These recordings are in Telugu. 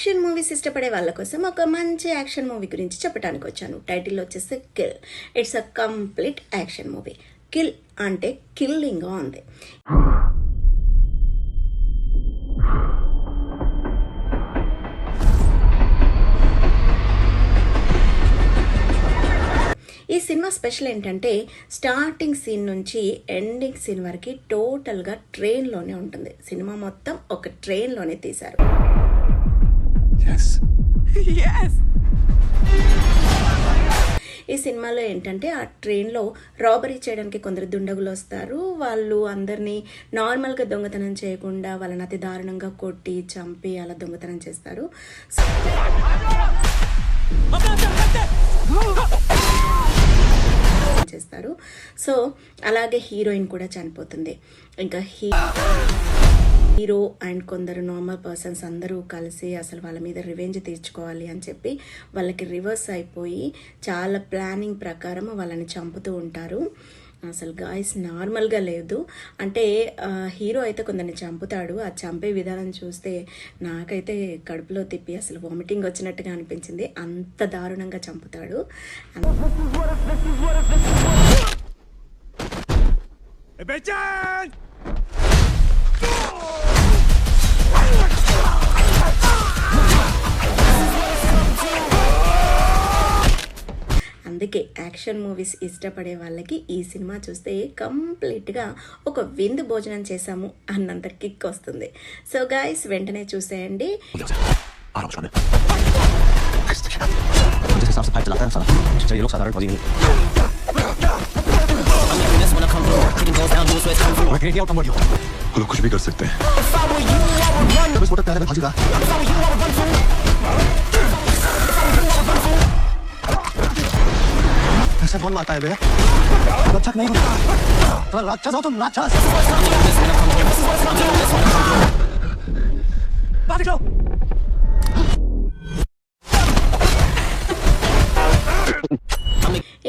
యాక్షన్ మూవీస్ ఇష్టపడే వాళ్ళ కోసం ఒక మంచి యాక్షన్ మూవీ గురించి చెప్పడానికి వచ్చాను. టైటిల్ వచ్చేసి kill. It's a complete action movie. Kill అంటే కిల్లింగ్గా ఉంది. ఈ సినిమా స్పెషల్ ఏంటంటే స్టార్టింగ్ సీన్ నుంచి ఎండింగ్ సీన్ వరకు టోటల్గా ట్రైన్లోనే ఉంటుంది. సినిమా మొత్తం ఒక ట్రైన్లోనే తీశారు. ఈ సినిమాలో ఏంటంటే ఆ ట్రైన్లో రాబరీ చేయడానికి కొందరు దుండగులు వస్తారు. వాళ్ళు అందరినీ నార్మల్గా దొంగతనం చేయకుండా వాళ్ళని అతి దారుణంగా కొట్టి చంపి అలా దొంగతనం చేస్తారు. సో అలాగే హీరోయిన్ కూడా చనిపోతుంది. ఇంకా హీరో అండ్ కొందరు నార్మల్ పర్సన్స్ అందరూ కలిసి అసలు వాళ్ళ మీద రివెంజ్ తీర్చుకోవాలి అని చెప్పి వాళ్ళకి రివర్స్ అయిపోయి చాలా ప్లానింగ్ ప్రకారం వాళ్ళని చంపుతూ ఉంటారు. అసలు గాయస్ నార్మల్గా లేదు. అంటే హీరో అయితే కొందరిని చంపుతాడు. ఆ చంపే విధానం చూస్తే నాకైతే కడుపులో తిప్పి అసలు వామిటింగ్ వచ్చినట్టుగా అనిపించింది. అంత దారుణంగా చంపుతాడు. అందుకే యాక్షన్ మూవీస్ ఇష్టపడే వాళ్ళకి ఈ సినిమా చూస్తే కంప్లీట్గా ఒక విందు భోజనం చేశాము అన్నంత కిక్ వస్తుంది. సో గాయస్ వెంటనే చూసేయండి. कुछ भी कर सकते हैं. ऐसा कौन मारता है बे? रक्षक नहीं होता. राक्षस हो तुम, राक्षस. बाहर निकलो.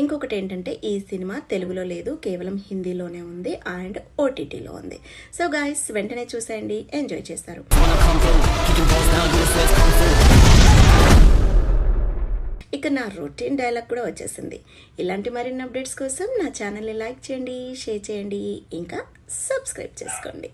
ఇంకొకటి ఏంటంటే ఈ సినిమా తెలుగులో లేదు, కేవలం హిందీలోనే ఉంది అండ్ ఓటీటీలో ఉంది. సో గాయస్ వెంటనే చూసేయండి, ఎంజాయ్ చేస్తారు. ఇక నా రొటీన్ డైలాగ్ కూడా వచ్చేసింది. ఇలాంటి మరిన్ని అప్డేట్స్ కోసం నా ఛానల్ని లైక్ చేయండి, షేర్ చేయండి, ఇంకా సబ్స్క్రైబ్ చేసుకోండి.